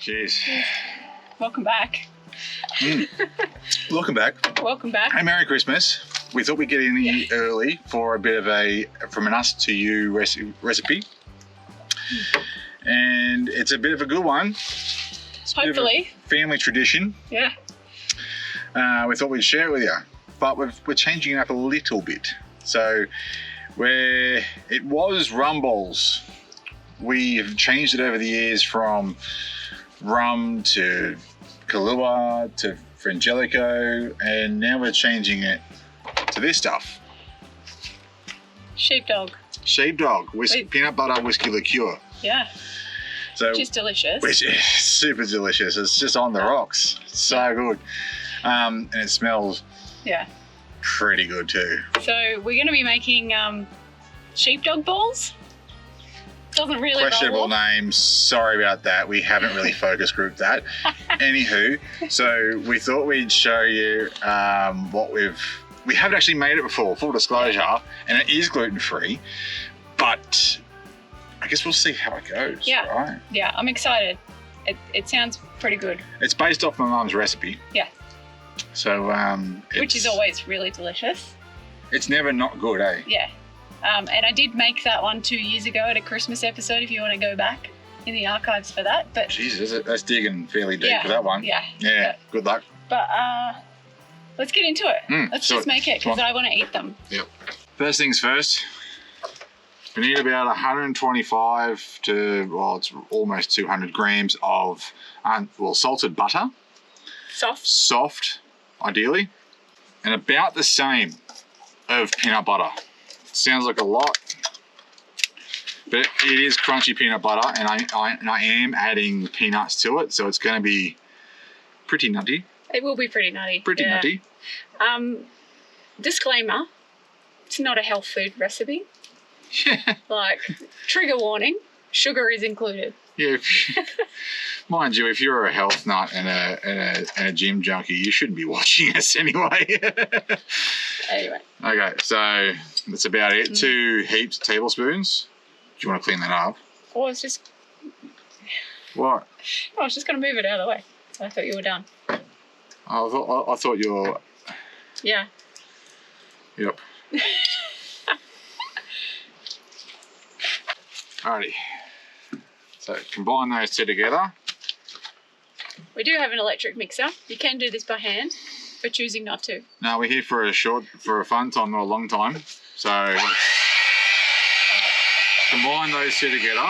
Cheers. Welcome back. Welcome back. Welcome back. Hey, Merry Christmas. We thought we'd get in early for a bit of a from an us to you recipe. And it's a bit of a good one. It's hopefully. Family tradition. Yeah. We thought we'd share it with you, but we're changing it up a little bit. So where it was rum balls, we've changed it over the years from rum to Kahlua to Frangelico, and now we're changing it to this stuff. Sheepdog. Sheepdog peanut butter whiskey liqueur. Yeah. So, which is delicious. Which is super delicious. It's just on the rocks. It's so good. And it smells pretty good too. So we're going to be making sheepdog balls. Doesn't really questionable name. Sorry about that. We haven't really focus grouped that. Anywho, so we thought we'd show you what we haven't actually made it before, full disclosure, and it is gluten-free, but I guess we'll see how it goes. Yeah. Right? Yeah, I'm excited. It sounds pretty good. It's based off my mum's recipe. Yeah. So which is always really delicious. It's never not good, eh? Yeah. And I did make that one 2 years ago at a Christmas episode if you want to go back in the archives for that. But Jesus, that's digging fairly deep for that one. Yeah. Yeah, good luck. But let's get into it. Let's just make it because I want to eat them. Yep. First things first, we need about 125 to, well, it's almost 200 grams of, salted butter. Soft, ideally. And about the same of peanut butter. Sounds like a lot, but it is crunchy peanut butter, and I am adding peanuts to it, so it's going to be pretty nutty. It will be pretty nutty. Pretty nutty. Disclaimer, it's not a health food recipe. Yeah. Like, trigger warning, sugar is included. Yeah. Mind you, if you're a health nut and a gym junkie, you shouldn't be watching us anyway. Anyway. Okay, so that's about it. 2 heaped tablespoons. Do you want to clean that up? Oh, it's just... What? I was just going to move it out of the way. I thought you were done. I thought you were... Yeah. Yep. Alrighty. So combine those two together. We do have an electric mixer. You can do this by hand, but choosing not to. No, we're here for a fun time, not a long time. So let's combine those two together.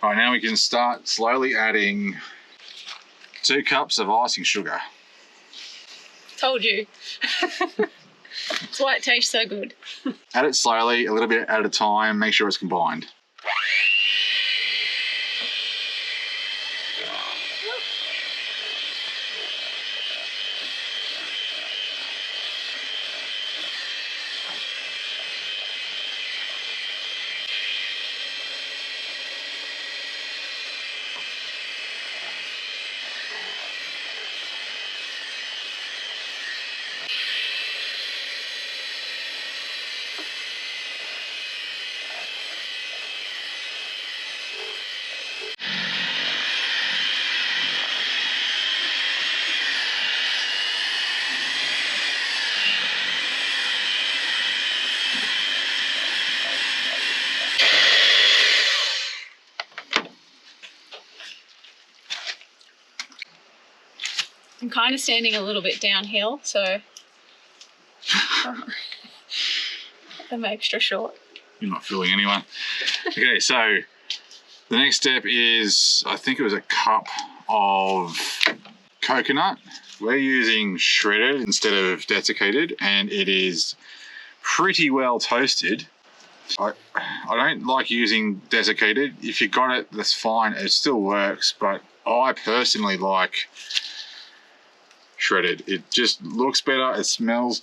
Alright, now we can start slowly adding 2 cups of icing sugar. Told you. That's why it tastes so good. Add it slowly, a little bit at a time, make sure it's combined. I'm kind of standing a little bit downhill, so I'm extra short. You're not fooling anyone. Okay, so the next step is, I think it was a cup of coconut. We're using shredded instead of desiccated, and it is pretty well toasted. I don't like using desiccated. If you got it, that's fine. It still works, but I personally like shredded. It just looks better. It smells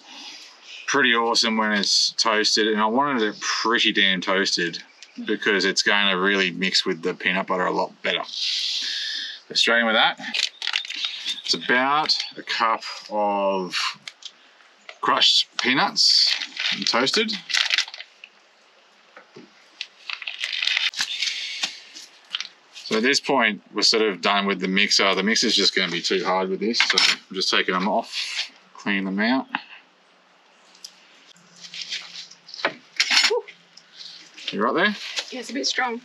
pretty awesome when it's toasted, and I wanted it pretty damn toasted because it's going to really mix with the peanut butter a lot better. So straight in with that. It's about a cup of crushed peanuts and toasted. So at this point, we're sort of done with the mixer. The mixer's just going to be too hard with this, so I'm just taking them off, cleaning them out. You right there? Yeah, it's a bit strong.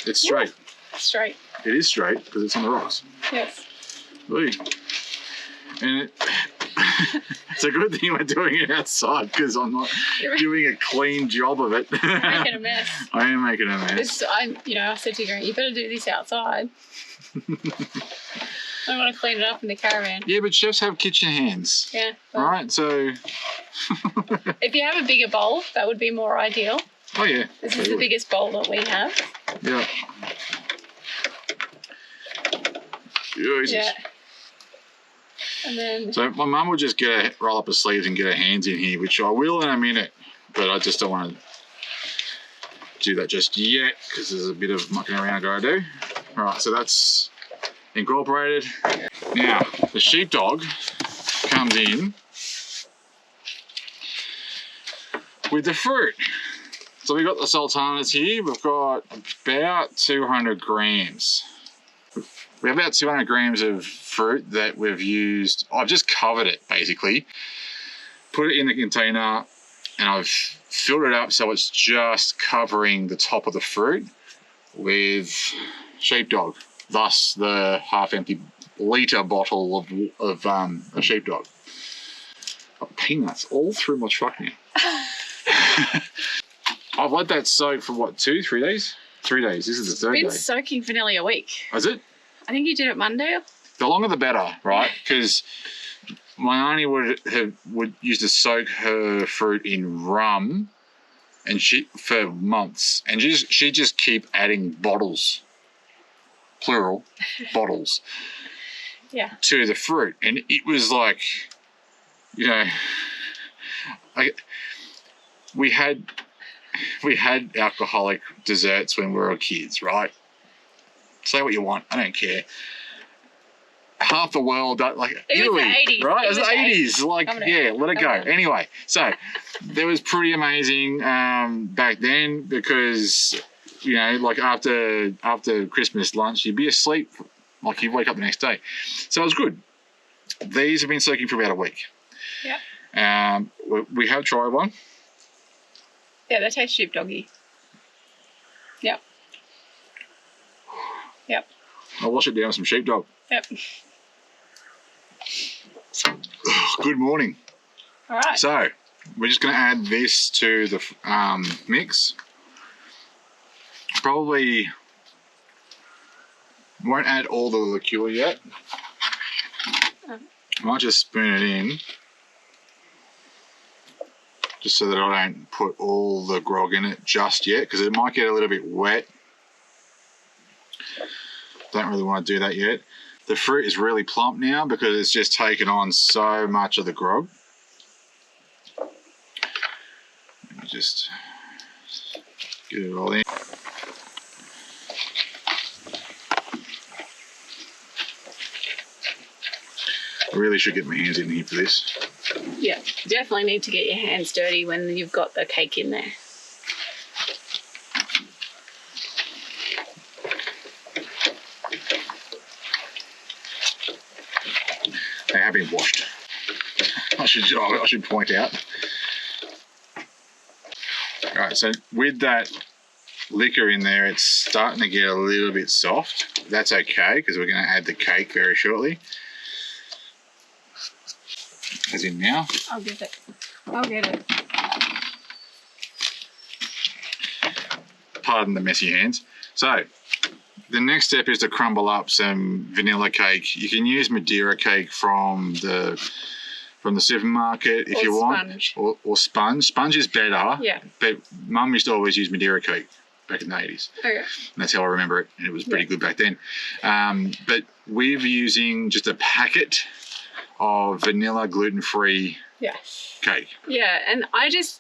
It's straight. Ooh, straight. It is straight because it's on the rocks. Yes. Look. And it's a good thing we're doing it outside because I'm not doing a clean job of it. You're making a mess. I am making a mess. I said to Grant, you better do this outside. I want to clean it up in the caravan. Yeah, but chefs have kitchen hands. Yeah. Well, right, so... if you have a bigger bowl, that would be more ideal. Oh, yeah. This is the biggest bowl that we have. Yeah. Jesus. Yeah. And then... So my mum will just roll up her sleeves and get her hands in here, which I will in a minute, but I just don't want to do that just yet because there's a bit of mucking around I gotta do. All right, so that's incorporated. Now, the sheepdog comes in with the fruit. So we've got the sultanas here. We've got about 200 grams. We have about 200 grams of fruit that we've used. I've just covered it basically, put it in the container, and I've filled it up so it's just covering the top of the fruit with sheepdog. Thus the half-empty litre bottle of a sheepdog. Got peanuts all through my truck now. I've let that soak for what, 2-3 days? 3 days. This is the third day. It's been soaking for nearly a week. Is it? I think you did it Monday. The longer the better, right? Because my auntie would used to soak her fruit in rum, and for months, and she just keep adding bottles, plural, bottles, yeah, to the fruit, and it was like, we had alcoholic desserts when we were kids, right? Say what you want, I don't care. Half the world, like, it was the 80s, right? It was the 80s. Like, yeah, let it go. Anyway, so that was pretty amazing back then because, like after Christmas lunch, you'd be asleep, like you'd wake up the next day. So it was good. These have been soaking for about a week. Yeah. We have tried one. Yeah, they taste sheepdoggy. Yep. Yep. I'll wash it down with some sheepdog. Yep. Good morning. All right. So we're just going to add this to the mix. Probably won't add all the liqueur yet. Might just spoon it in, just so that I don't put all the grog in it just yet, because it might get a little bit wet. Don't really want to do that yet. The fruit is really plump now because it's just taken on so much of the grog. Let me just get it all in. I really should get my hands in here for this. Yeah, definitely need to get your hands dirty when you've got the cake in there. They have been washed. I should point out. Alright, so with that liquor in there, it's starting to get a little bit soft. That's okay, because we're going to add the cake very shortly. As in now. I'll get it. I'll get it. Pardon the messy hands. So, the next step is to crumble up some vanilla cake. You can use Madeira cake from the supermarket if you want. Sponge. Or sponge. Sponge is better. Yeah. But Mum used to always use Madeira cake back in the 80s. Okay. And that's how I remember it. And it was pretty good back then. But we're using just a packet of vanilla gluten-free cake. Yeah, and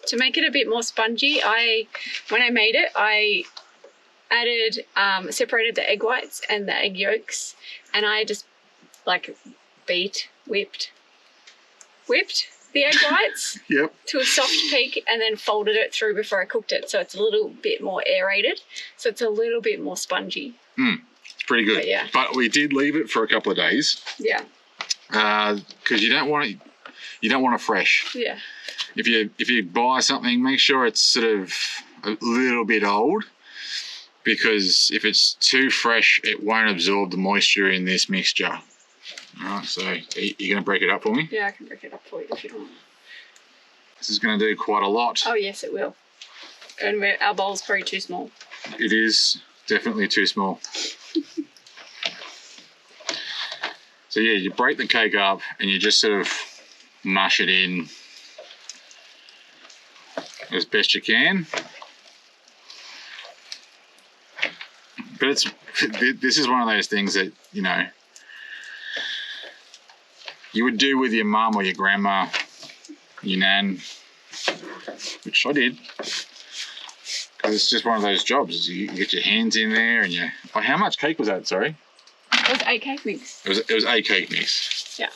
to make it a bit more spongy, when I made it, I added, separated the egg whites and the egg yolks, and I just whipped, the egg whites to a soft peak and then folded it through before I cooked it. So it's a little bit more aerated. So it's a little bit more spongy. It's pretty good. But we did leave it for a couple of days. Yeah. Because you don't want it fresh. Yeah. If you buy something, make sure it's sort of a little bit old, because if it's too fresh, it won't absorb the moisture in this mixture. All right, so you're going to break it up for me? Yeah, I can break it up for you if you want. This is going to do quite a lot. Oh, yes, it will. And our bowl's probably too small. It is definitely too small. So yeah, you break the cake up and you just sort of mush it in as best you can. But this is one of those things that, you know, you would do with your mum or your grandma, your nan, which I did. Because it's just one of those jobs. You get your hands in there and you... Oh, how much cake was that, sorry? It was 8 cake mix. It was 8 cake mix. Yeah.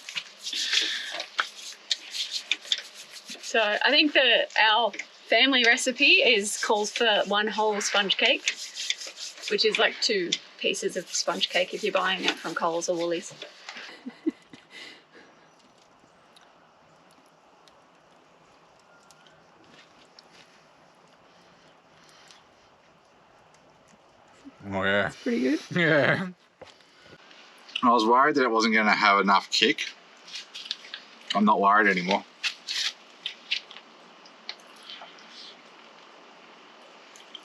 So I think that our family recipe calls for 1 whole sponge cake, which is like 2 pieces of sponge cake if you're buying it from Coles or Woolies. Oh yeah. It's pretty good. Yeah. I was worried that it wasn't going to have enough kick. I'm not worried anymore.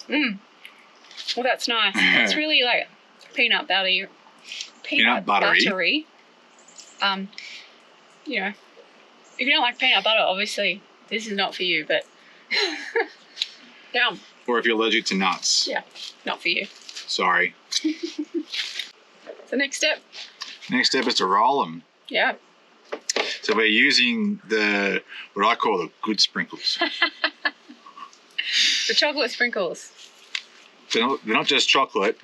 Well, that's nice. It's really like peanut buttery. You know, if you don't like peanut butter, obviously this is not for you, but down. Or if you're allergic to nuts. Yeah, not for you. Sorry. The next step? Next step is to roll them. Yeah. So we're using what I call the good sprinkles. The chocolate sprinkles. They're not just chocolate.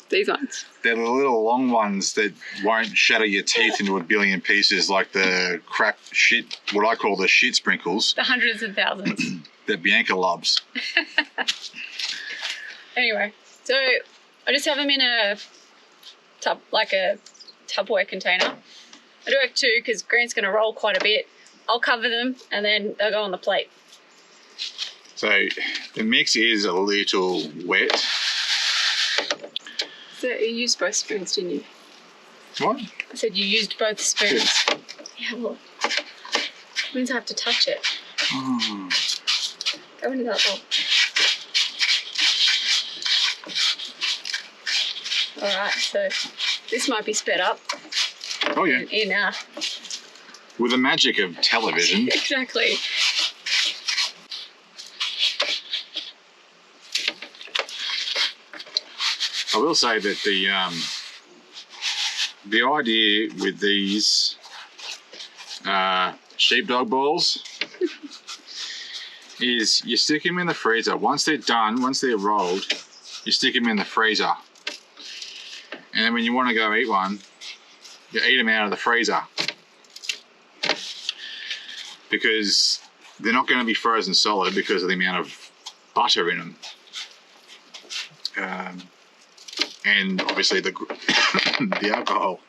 These ones. They're the little long ones that won't shatter your teeth into a billion pieces like the crap shit, what I call the shit sprinkles. The hundreds and thousands. That Bianca loves. Anyway, so I just have them in a Tupperware container. I do have 2 because Grant's going to roll quite a bit. I'll cover them and then they'll go on the plate. So the mix is a little wet. So you used both spoons, didn't you? What? I said you used both spoons. Yeah, well, it means I have to touch it. Oh. Go into that bowl. Alright, so this might be sped up. Oh yeah. With the magic of television. Exactly. I will say that the idea with these Sheepdog Balls is you stick them in the freezer. Once they're done, once they're rolled, you stick them in the freezer. And then when you want to go eat one, you eat them out of the freezer. Because they're not going to be frozen solid because of the amount of butter in them. And obviously the the alcohol.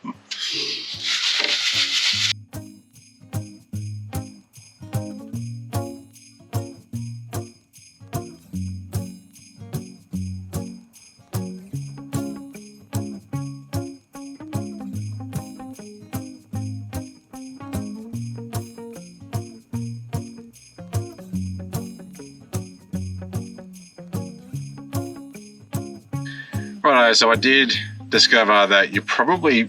Righto, so I did discover that you're probably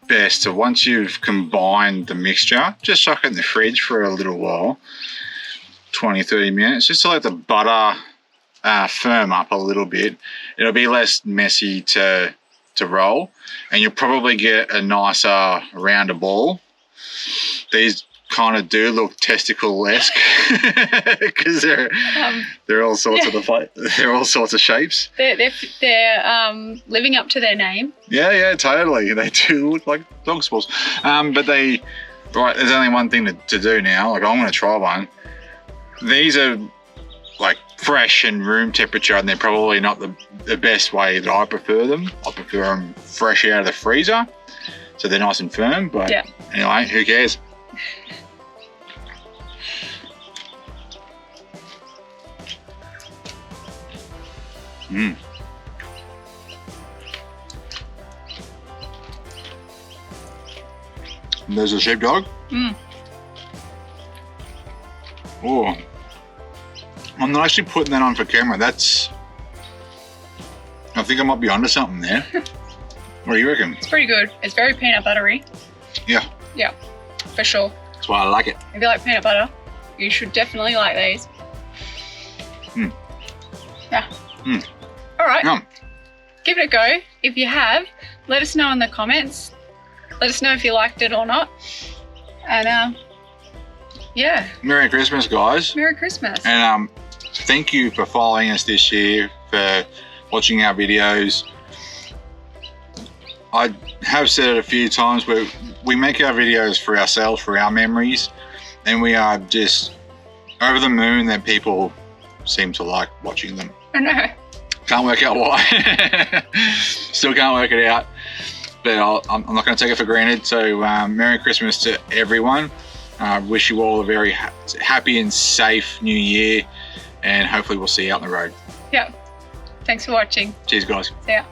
best to, once you've combined the mixture, just chuck it in the fridge for a little while, 20-30 minutes, just to let the butter firm up a little bit. It'll be less messy to roll, and you'll probably get a nicer rounder ball. These kind of do look testicle-esque because they're all sorts they're all sorts of shapes. They're living up to their name. Yeah, totally. They do look like dog's balls, but they Right, there's only one thing to do now. Like, I'm going to try one. These are like fresh and room temperature, and they're probably not the best way that I prefer them. I prefer them fresh out of the freezer, so they're nice and firm. But yeah. Anyway, who cares? There's a sheepdog. Oh, I'm not actually putting that on for camera. I think I might be onto something there. What do you reckon? It's pretty good. It's very peanut buttery. Yeah. Yeah, for sure. That's why I like it. If you like peanut butter, you should definitely like these. Yeah. All right. Give it a go. If you have, let us know in the comments. Let us know if you liked it or not. And yeah. Merry Christmas, guys. Merry Christmas. And thank you for following us this year, for watching our videos. I have said it a few times, but we make our videos for ourselves, for our memories, and we are just over the moon that people seem to like watching them. I know. Can't work out why. Still can't work it out, but I'm not going to take it for granted. So Merry Christmas to everyone. Wish you all a very happy and safe new year, and hopefully we'll see you out on the road. Yeah. Thanks for watching. Cheers, guys. See ya.